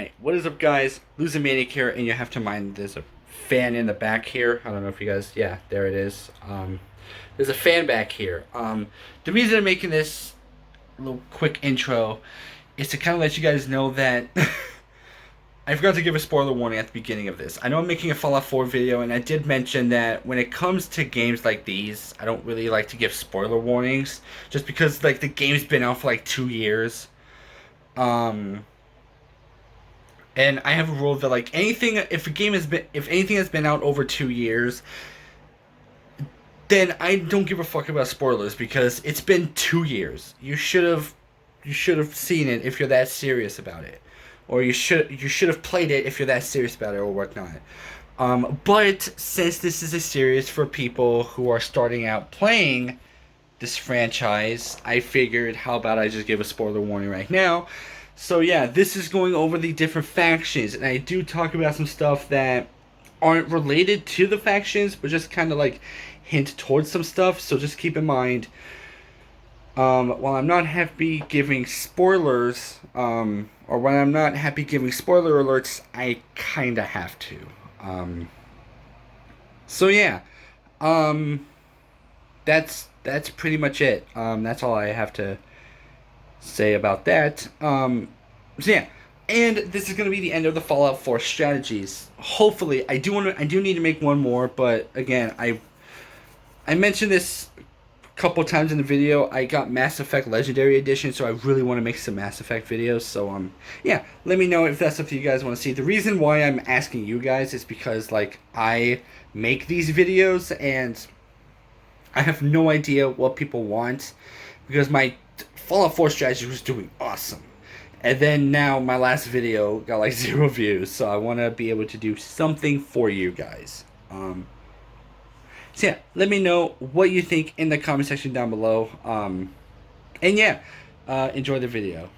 Alright, what is up guys? Losing here, and you have to mind there's a fan in the back here. I don't know if you guys, yeah, there it is. There's a fan back here. The reason I'm making this little quick intro is to kind of let you guys know that I forgot to give a spoiler warning at the beginning of this. I know I'm making a Fallout 4 video, and I did mention that when it comes to games like these, I don't really like to give spoiler warnings, just because like the game's been out for like 2 years. Um, And I have a rule that like anything, if anything has been out over 2 years, then I don't give a fuck about spoilers because it's been 2 years. You should have seen it if you're that serious about it, or you should have played it if you're that serious about it or whatnot. But since this is a series for people who are starting out playing this franchise, I figured how about I just give a spoiler warning right now. So yeah, this is going over the different factions, and I do talk about some stuff that aren't related to the factions, but just kind of like hint towards some stuff. So just keep in mind, while I'm not happy giving spoilers, or when I'm not happy giving spoiler alerts, I kind of have to. So yeah, um, that's pretty much it. That's all I have to say about that. So yeah, and this is gonna be the end of the Fallout 4 strategies. Hopefully, I do need to make one more, but again, I mentioned this a couple times in the video. I got Mass Effect Legendary Edition, so I really want to make some Mass Effect videos. So yeah, let me know if that's something you guys want to see. The reason why I'm asking you guys is because like I make these videos and I have no idea what people want because my Fallout 4 strategy was doing awesome. And then now my last video got like 0 views, so I want to be able to do something for you guys. So yeah, let me know what you think in the comment section down below. And yeah, enjoy the video.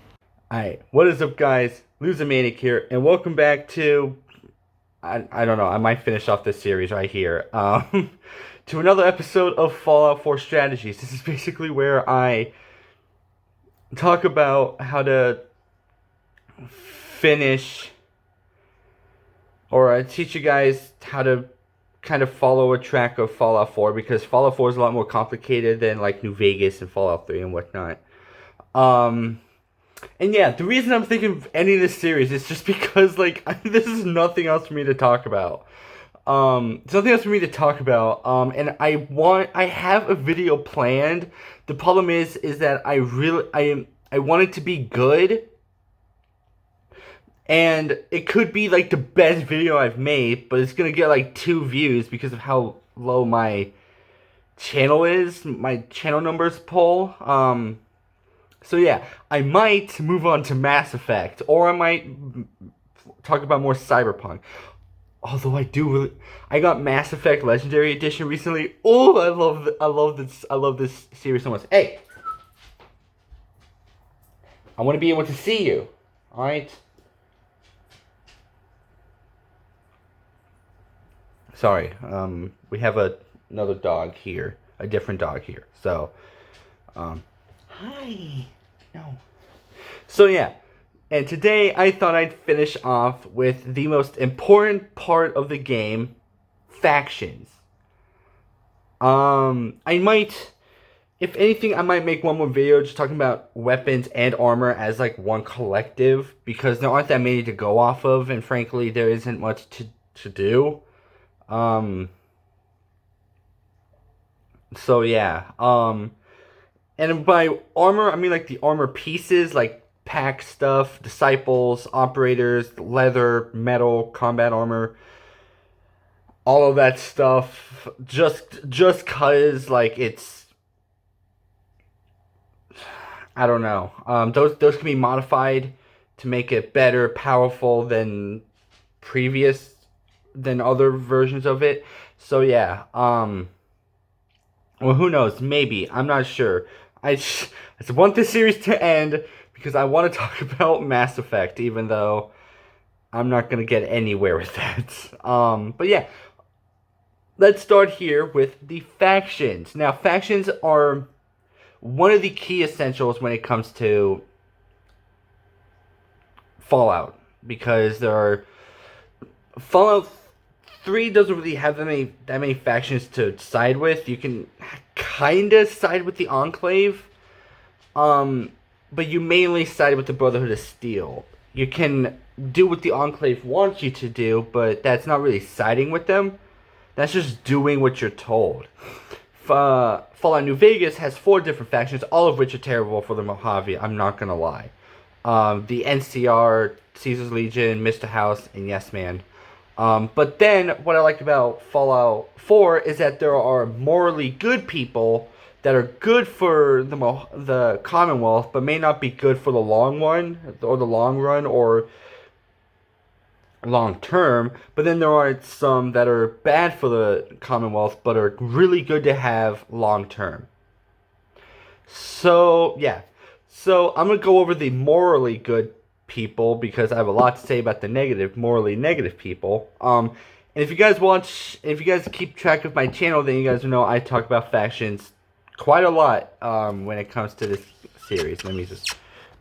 Alright, what is up guys? Losing here, and welcome back to, I don't know, I might finish off this series right here. To another episode of Fallout 4 Strategies. This is basically where I talk about how to finish, or I teach you guys how to kind of follow a track of Fallout 4, because Fallout 4 is a lot more complicated than like New Vegas and Fallout 3 and whatnot. And yeah, the reason I'm thinking of ending this series is just because like this is nothing else for me to talk about. It's nothing else for me to talk about. And I have a video planned. The problem is that I want it to be good. And it could be like the best video I've made, but it's gonna get like 2 views because of how low my channel is. My channel numbers pull. So yeah, I might move on to Mass Effect, or I might talk about more Cyberpunk. Although I got Mass Effect Legendary Edition recently. Oh, I love this series so much. Hey, I want to be able to see you. All right. Sorry. We have another dog here, a different dog here. So, hi. No. So yeah. And today I thought I'd finish off with the most important part of the game, factions. I might, if anything, I might make one more video just talking about weapons and armor as like one collective, because there aren't that many to go off of, and frankly, there isn't much to do. So yeah. And by armor, I mean like the armor pieces, like pack stuff, disciples, operators, leather, metal, combat armor, all of that stuff. Just cause like it's, I don't know. Those can be modified to make it better, powerful than other versions of it. So yeah. Well, who knows? Maybe. I'm not sure. I just want this series to end because I want to talk about Mass Effect, even though I'm not going to get anywhere with that. But yeah, let's start here with the factions. Now, factions are one of the key essentials when it comes to Fallout. because there are Fallout 3 doesn't really have that many factions to side with. You can kind of side with the Enclave, but you mainly side with the Brotherhood of Steel. You can do what the Enclave wants you to do, but that's not really siding with them. That's just doing what you're told. Fallout New Vegas has 4 different factions, all of which are terrible for the Mojave. I'm not gonna lie. The NCR, Caesar's Legion, Mr. House, and Yes Man. But then, what I like about Fallout 4 is that there are morally good people that are good for the Commonwealth, but may not be good for the long run, or the long run, or long term. But then there are some that are bad for the Commonwealth, but are really good to have long term. So, yeah. So, I'm going to go over the morally good people because I have a lot to say about the morally negative people. And if you guys keep track of my channel, then you guys know I talk about factions quite a lot when it comes to this series. Let me just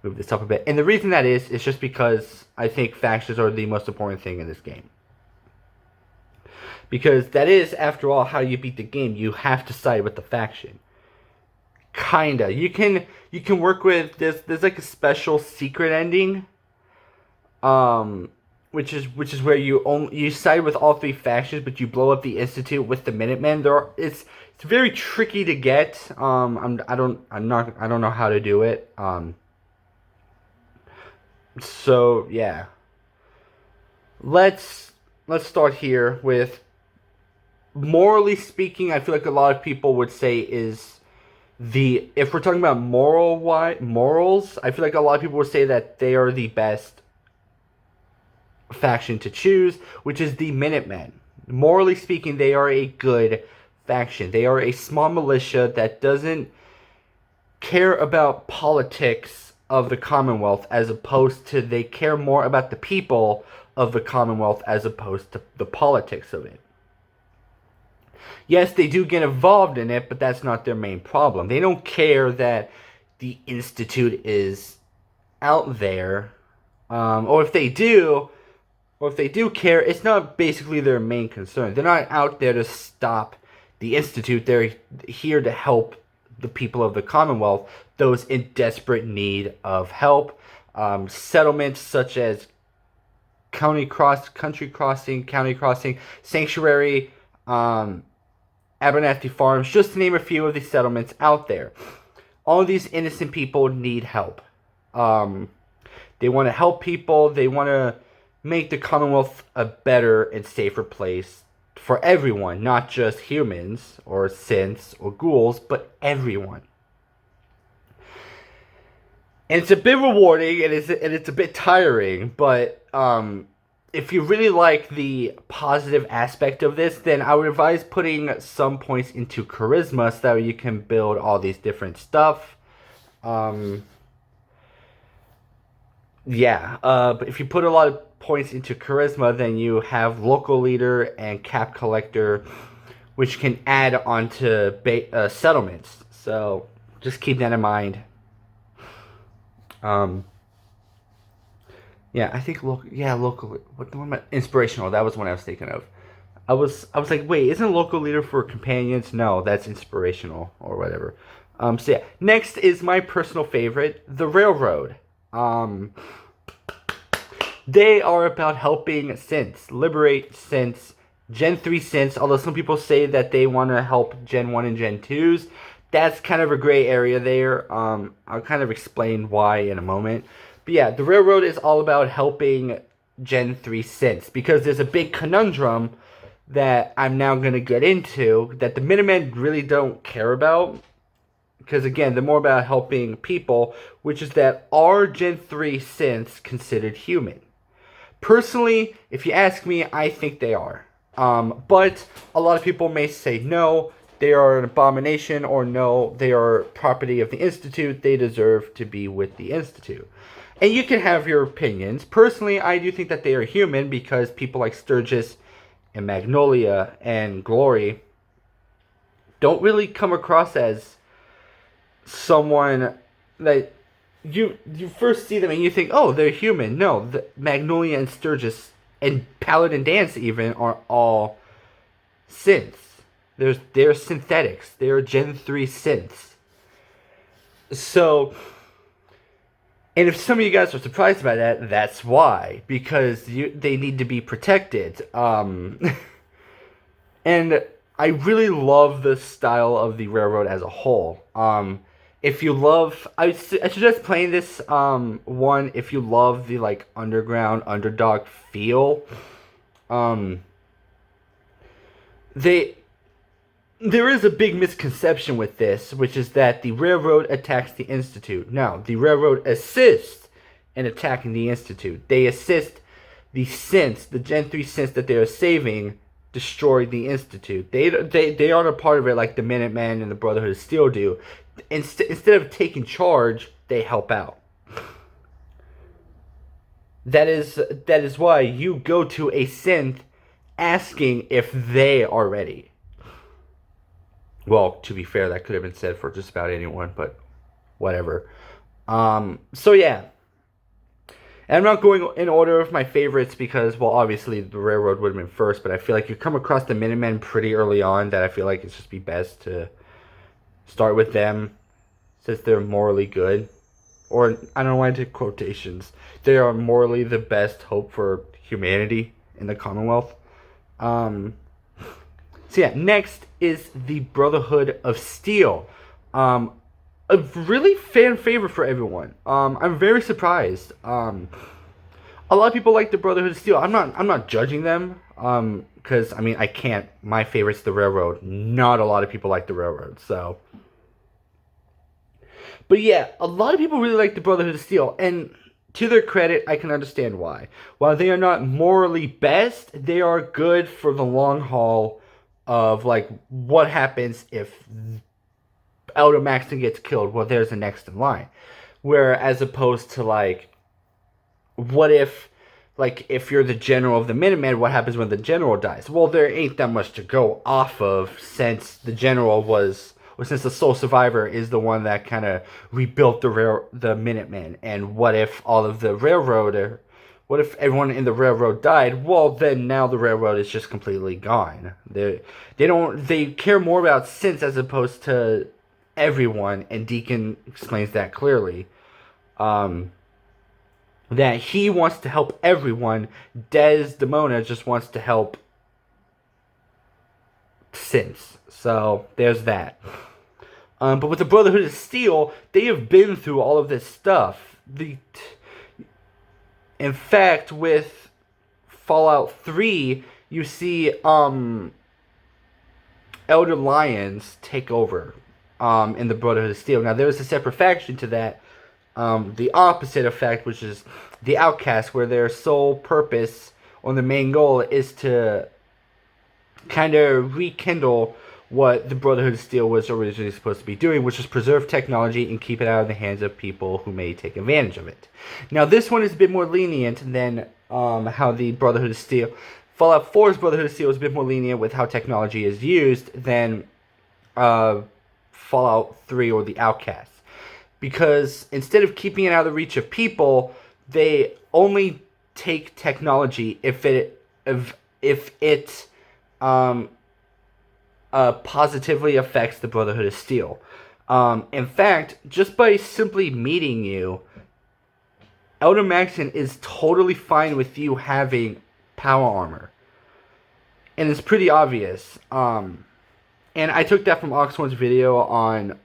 move this up a bit. And the reason that is just because I think factions are the most important thing in this game. Because that is, after all, how you beat the game. You have to side with the faction. Kinda. You can work with there's like a special secret ending. Which is where you side with all 3 factions, but you blow up the Institute with the Minutemen. It's very tricky to get. I don't know how to do it. So yeah. Let's start here with, morally speaking, I feel like a lot of people would say is if we're talking about morals, I feel like a lot of people would say that they are the best faction to choose, which is the Minutemen. Morally speaking, they are a good faction. They are a small militia that doesn't care about politics of the Commonwealth, as opposed to they care more about the people of the Commonwealth as opposed to the politics of it. Yes, they do get involved in it, but that's not their main problem. They don't care that the Institute is out there, or if they do care, it's not basically their main concern. They're not out there to stop the Institute. They're here to help the people of the Commonwealth, those in desperate need of help. Settlements such as Country Crossing, Sanctuary, Abernathy Farms, just to name a few of the settlements out there. All of these innocent people need help. They want to help people. They want to make the Commonwealth a better and safer place for everyone, not just humans or synths or ghouls, but everyone. And it's a bit rewarding, and it's a bit tiring, but if you really like the positive aspect of this, then I would advise putting some points into charisma so that you can build all these different stuff. But if you put a lot of points into charisma, then you have local leader and cap collector, which can add onto settlements. So just keep that in mind. I think local. What one? Inspirational. That was one I was thinking of. I was like, wait, isn't local leader for companions? No, that's inspirational or whatever. Next is my personal favorite, the Railroad. They are about helping synths, liberate synths, Gen 3 synths, although some people say that they want to help Gen 1 and Gen 2s. That's kind of a gray area there. I'll kind of explain why in a moment. But yeah, the Railroad is all about helping Gen 3 synths, because there's a big conundrum that I'm now going to get into that the Minutemen really don't care about. Because again, they're more about helping people, which is that are Gen 3 synths considered human? Personally, if you ask me, I think they are. But a lot of people may say no, they are an abomination, or no, they are property of the Institute, they deserve to be with the Institute. And you can have your opinions. Personally, I do think that they are human, because people like Sturgis and Magnolia and Glory don't really come across as someone that you first see them and you think, oh, they're human. No, the Magnolia and Sturgis and Paladin Dance even are all synths. They're synthetics. They're Gen 3 synths. So, and if some of you guys are surprised by that, that's why. Because they need to be protected. And I really love the style of the railroad as a whole. If you love, I suggest playing this one if you love the like underground underdog feel. Um, they there is a big misconception with this, which is that the railroad attacks the institute. No, the railroad assists in attacking the institute. They assist the synths, the Gen 3 synths that they are saving, destroy the institute. They aren't a part of it like the Minutemen and the Brotherhood of Steel do. Instead of taking charge, they help out. That is why you go to a synth asking if they are ready. Well, to be fair, that could have been said for just about anyone, but whatever. So yeah. And I'm not going in order of my favorites because, well, obviously the Railroad would have been first, but I feel like you come across the Minutemen pretty early on that I feel like it's just be best to start with them since they're morally good. Or, I don't want to take quotations. They are morally the best hope for humanity in the Commonwealth. So yeah, next is the Brotherhood of Steel. A really fan favorite for everyone. I'm very surprised. A lot of people like the Brotherhood of Steel. I'm not judging them. Because I mean I can't. My favorite's the Railroad. Not a lot of people like the Railroad. So, but yeah, a lot of people really like the Brotherhood of Steel, and to their credit, I can understand why. While they are not morally best, they are good for the long haul of like what happens if Elder Maxton gets killed. Well, there's the next in line. Where as opposed to like, what if, like, if you're the general of the Minutemen, what happens when the general dies? Well, there ain't that much to go off of since the general was, or since the sole survivor is the one that kind of rebuilt the Minutemen. And what if all of the railroad, what if everyone in the railroad died? Well, then now the railroad is just completely gone. They care more about synths as opposed to everyone, and Deacon explains that clearly. That he wants to help everyone. Desdemona just wants to help synths. So there's that. But with the Brotherhood of Steel, they have been through all of this stuff. In fact, with Fallout 3, you see Elder Lions take over in the Brotherhood of Steel. Now, there is a separate faction to that. The opposite effect, which is the Outcasts, where their sole purpose, or the main goal, is to kind of rekindle what the Brotherhood of Steel was originally supposed to be doing, which is preserve technology and keep it out of the hands of people who may take advantage of it. Now, this one is a bit more lenient than how the Brotherhood of Steel... Fallout 4's Brotherhood of Steel is a bit more lenient with how technology is used than Fallout 3 or the Outcasts. Because instead of keeping it out of the reach of people, they only take technology if it positively affects the Brotherhood of Steel. In fact, just by simply meeting you, Elder Maxton is totally fine with you having power armor. And it's pretty obvious. And I took that from Oxone's video on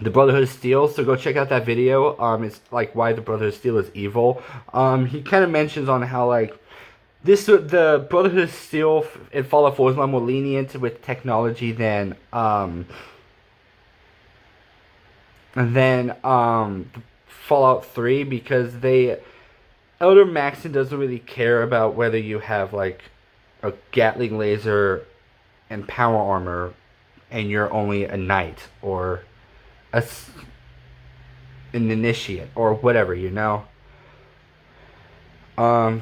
the Brotherhood of Steel, so go check out that video. It's like why the Brotherhood of Steel is evil. He kind of mentions on how like the Brotherhood of Steel in Fallout 4 is a lot more lenient with technology than Fallout 3, because Elder Maxton doesn't really care about whether you have like a Gatling laser and power armor and you're only a knight or an initiate or whatever, you know.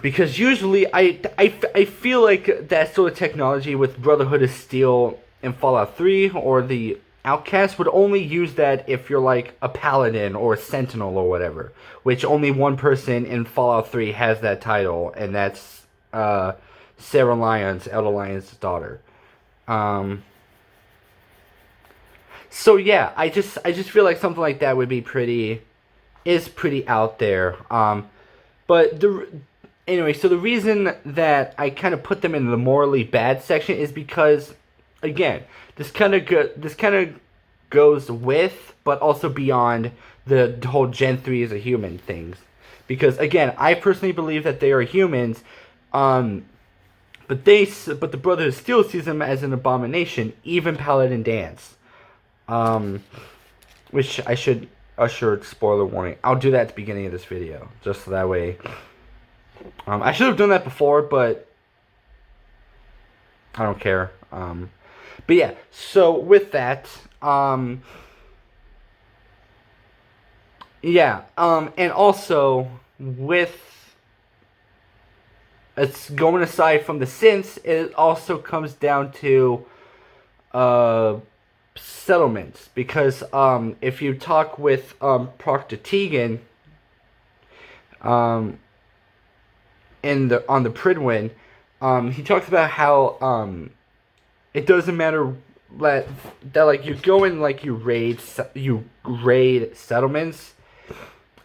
Because usually I feel like that sort of technology with Brotherhood of Steel in Fallout 3 or the Outcast would only use that if you're like a paladin or a sentinel or whatever, which only one person in Fallout 3 has that title, and that's Sarah Lyons, Elder Lyons' daughter. So yeah, I just feel like something like that would be pretty out there. But anyway, so the reason that I kind of put them in the morally bad section is because, again, this kind of goes with, but also beyond the whole Gen 3 is a human things. Because again, I personally believe that they are humans, but the Brotherhood of Steel sees them as an abomination, even Paladin Dance. Which I should assure, spoiler warning. I'll do that at the beginning of this video, just so that way. I should have done that before, but I don't care. But yeah, so with that, yeah, and also with it's going aside from the synths, it also comes down to settlements, because if you talk with Proctor Tegan on the Pridwin, he talks about how it doesn't matter that like you go in, like you raid settlements,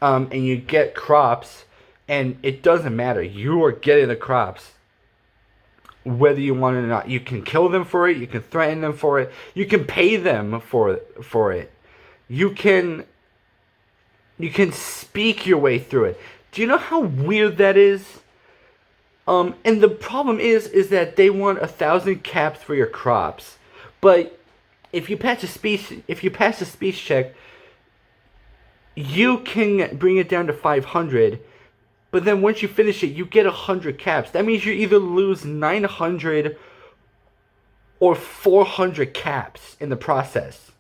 and you get crops, and it doesn't matter, you are getting the crops whether you want it or not. You can kill them for it, you can threaten them for it, you can pay them for it. You can speak your way through it. Do you know how weird that is? And the problem is that they want 1,000 caps for your crops, but if you pass a speech check, you can bring it down to 500. But then once you finish it, you get 100 caps. That means you either lose 900 or 400 caps in the process.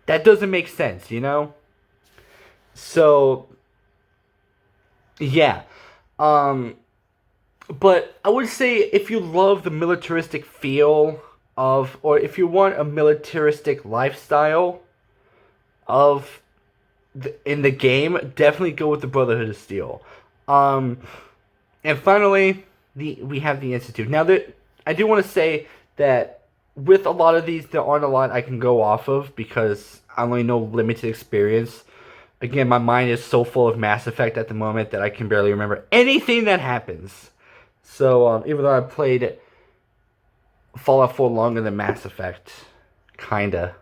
That doesn't make sense, you know? So, yeah. But I would say if you love the militaristic feel of, or if you want a militaristic lifestyle of in the game, definitely go with the Brotherhood of Steel. And finally, we have the Institute. Now, I do want to say that with a lot of these, there aren't a lot I can go off of because I only know limited experience. Again, my mind is so full of Mass Effect at the moment that I can barely remember anything that happens. So, even though I played Fallout 4 longer than Mass Effect, kinda.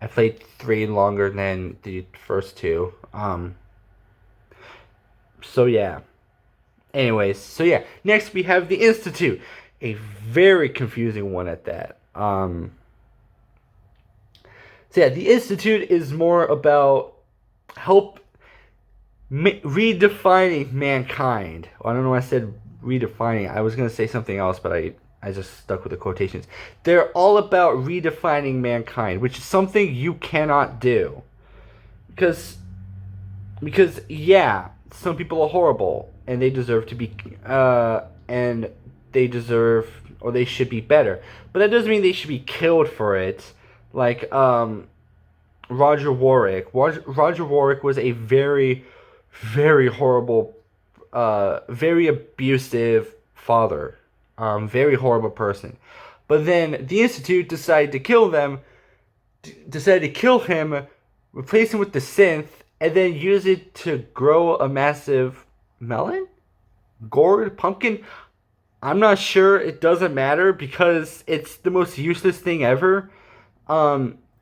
I played 3 longer than the first 2. So yeah. Anyways, so yeah. Next we have the Institute. A very confusing one at that. So yeah, the Institute is more about redefining mankind. Well, I don't know why I said redefining. I was going to say something else, but I just stuck with the quotations. They're all about redefining mankind, which is something you cannot do. Because yeah, some people are horrible, and they deserve to be, and they deserve, or they should be better. But that doesn't mean they should be killed for it. Like, Roger Warwick. Roger Warwick was a very, very horrible, very abusive father. Very horrible person. But then the Institute decided to kill him, replace him with the synth, and then use it to grow a massive melon? Gourd? Pumpkin? I'm not sure. It doesn't matter because it's the most useless thing ever.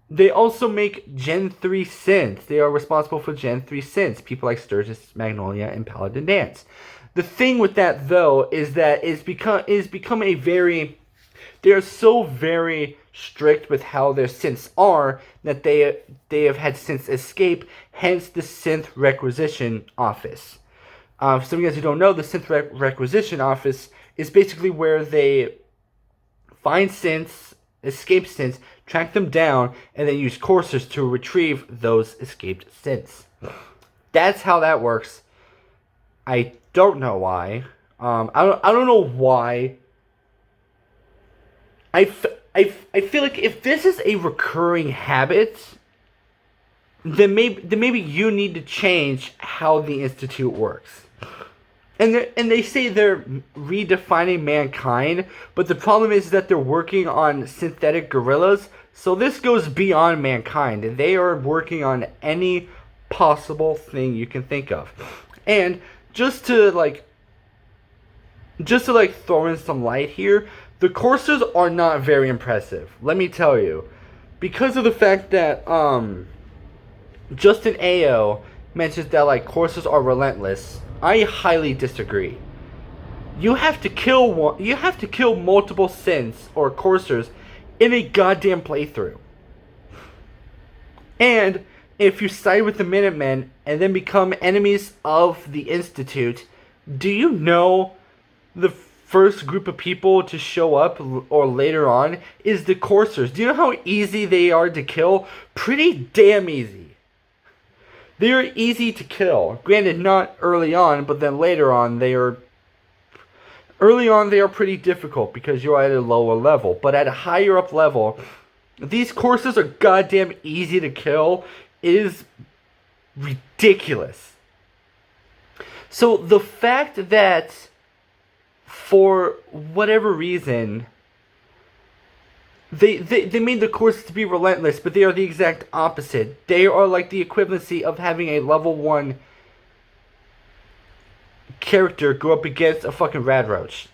They also make Gen 3 synths. They are responsible for Gen 3 synths. People like Sturgis, Magnolia, and Paladin Dance. The thing with that, though, is that it's become a very... They are so very strict with how their synths are that they have had synths escape, hence the Synth Requisition Office. For some of you guys who don't know, the Synth Requisition Office is basically where they find synths, escape synths, track them down, and then use coursers to retrieve those escaped synths. That's how that works. I don't know why. I don't know why. I feel like if this is a recurring habit, then maybe you need to change how the Institute works. And they say they're redefining mankind, but the problem is that they're working on synthetic gorillas. So this goes beyond mankind, and they are working on any possible thing you can think of. And just to throw in some light here, the courses are not very impressive. Let me tell you, because of the fact that Justin Ao mentions that courses are relentless. I highly disagree. You have to kill one. You have to kill multiple synths or coursers in a goddamn playthrough. And if you side with the Minutemen and then become enemies of the Institute, do you know the first group of people to show up or later on is the coursers? Do you know how easy they are to kill? Pretty damn easy. They are easy to kill. Granted, not early on, but then later on they are... Early on they are pretty difficult because you're at a lower level. But at a higher up level, these courses are goddamn easy to kill. It is ridiculous. So the fact that for whatever reason They made the courses to be relentless, but they are the exact opposite. They are like the equivalency of having a level 1 character go up against a fucking Radroach.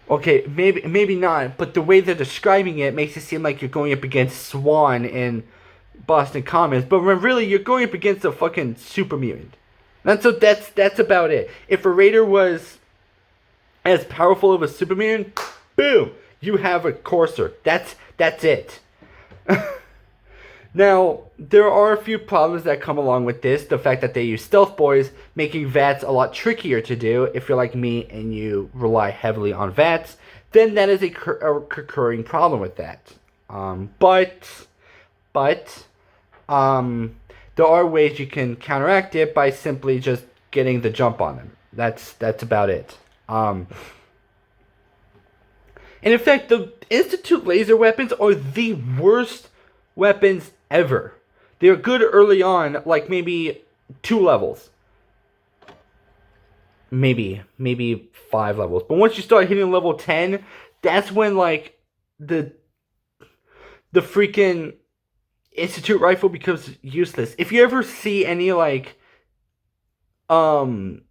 Okay, maybe not, but the way they're describing it makes it seem like you're going up against Swan in Boston Commons, but when really you're going up against a fucking super mutant. That's about it. If a raider was as powerful of a super mutant, boom, you have a courser. That's it. Now, there are a few problems that come along with this. The fact that they use stealth boys, making VATS a lot trickier to do. If you're like me and you rely heavily on VATS, then that is a recurring problem with that. But there are ways you can counteract it by simply just getting the jump on them. That's about it. And in fact, the Institute laser weapons are the worst weapons ever. They're good early on, like maybe 2 levels. Maybe 5 levels. But once you start hitting level 10, that's when like the freaking Institute rifle becomes useless. If you ever see any like Fallout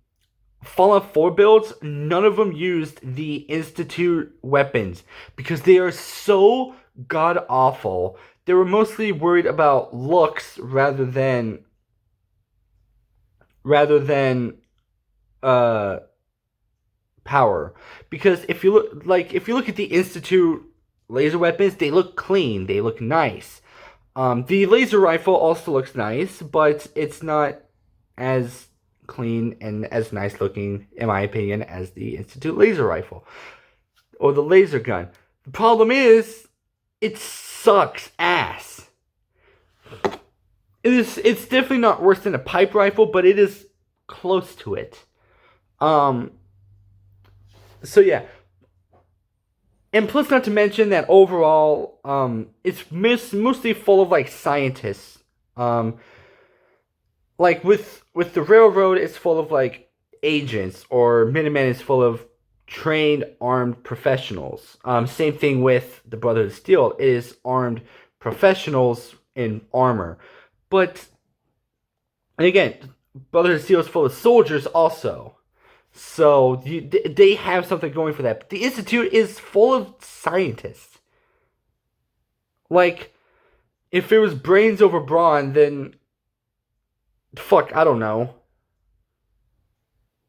4 builds, none of them used the Institute weapons because they are so god awful. They were mostly worried about looks rather than power. Because if you look at the Institute laser weapons, they look clean, they look nice. The laser rifle also looks nice, but it's not as clean and as nice looking, in my opinion, as the Institute laser rifle or the laser gun. The problem is, it sucks ass. It's definitely not worse than a pipe rifle, but it is close to it. So yeah. And plus, not to mention that overall, it's mostly full of like scientists. Like with the Railroad, it's full of like agents, or Minutemen is full of trained armed professionals. Same thing with the Brotherhood of Steel. It is armed professionals in armor. But, and again, Brotherhood of Steel is full of soldiers also. So they have something going for that. But the Institute is full of scientists. Like, if it was brains over brawn, then fuck, I don't know.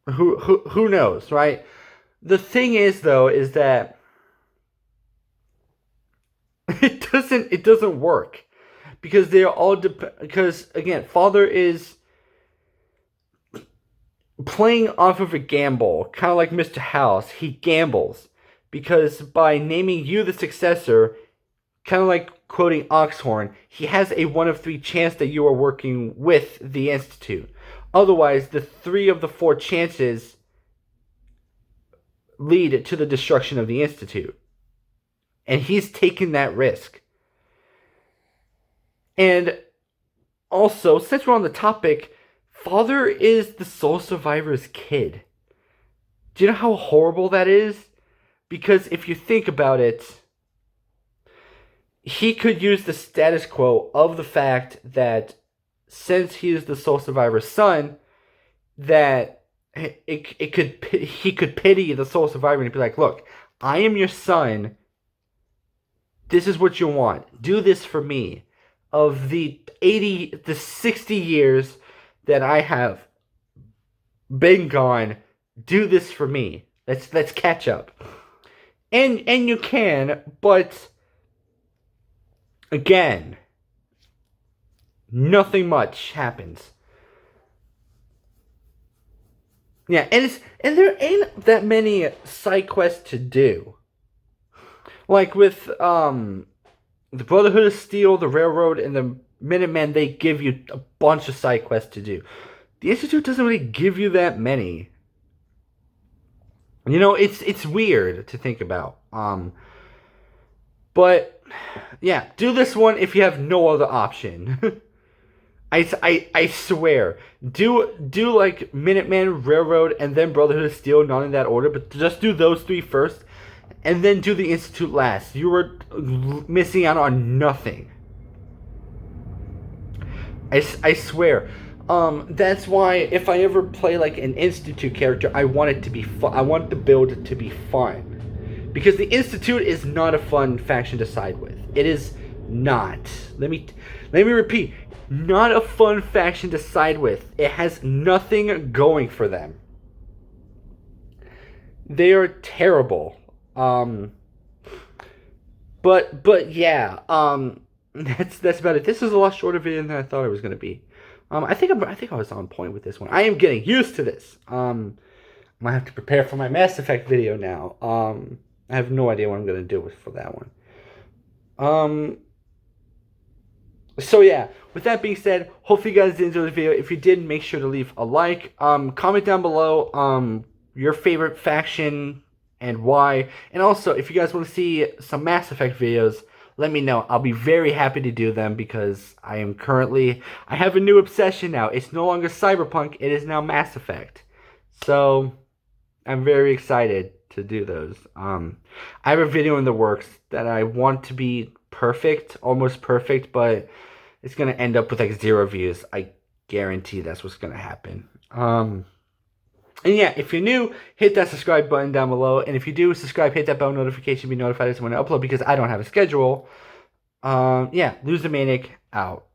Who knows, right? The thing is, though, is that it doesn't work because they're all because again, Father is playing off of a gamble, kind of like Mr. House. He gambles because by naming you the successor, kind of like quoting Oxhorn, he has a 1 of 3 chance that you are working with the Institute. Otherwise, the 3 of the 4 chances lead to the destruction of the Institute. And he's taking that risk. And also, since we're on the topic, father is the sole survivor's kid. Do you know how horrible that is? Because if you think about it, he could use the status quo of the fact that since he is the sole survivor's son, that he could pity the sole survivor and be like, look, I am your son. This is what you want. Do this for me. Of the 60 years that I have been gone, do this for me. Let's catch up. And you can, but again, nothing much happens. Yeah, and there ain't that many side quests to do. Like with the Brotherhood of Steel, the Railroad, and the Minutemen, they give you a bunch of side quests to do. The Institute doesn't really give you that many. You know, it's weird to think about. But yeah, do this one if you have no other option. I swear, do like Minutemen, Railroad, and then Brotherhood of Steel, not in that order, but just do those three first, and then do the Institute last. You were missing out on nothing. I swear. That's why if I ever play like an Institute character, I want it to be fun. I want the build to be fun, because the Institute is not a fun faction to side with. It is not. Let me repeat. Not a fun faction to side with. It has nothing going for them. They are terrible. But yeah. That's about it. This is a lot shorter video than I thought it was gonna be. I think I was on point with this one. I am getting used to this. I might have to prepare for my Mass Effect video now. I have no idea what I'm gonna do for that one. So yeah, with that being said, hopefully you guys did enjoy the video. If you did, make sure to leave a like. Comment down below your favorite faction and why. And also, if you guys want to see some Mass Effect videos, let me know. I'll be very happy to do them, because I have a new obsession now. It's no longer Cyberpunk, it is now Mass Effect. So I'm very excited to do those. I have a video in the works that I want to be perfect, almost perfect, but it's going to end up with like 0 views. I guarantee that's what's going to happen. And yeah, if you're new, hit that subscribe button down below. And if you do subscribe, hit that bell notification to be notified as when I upload, because I don't have a schedule. Yeah, Lose the Maniac out.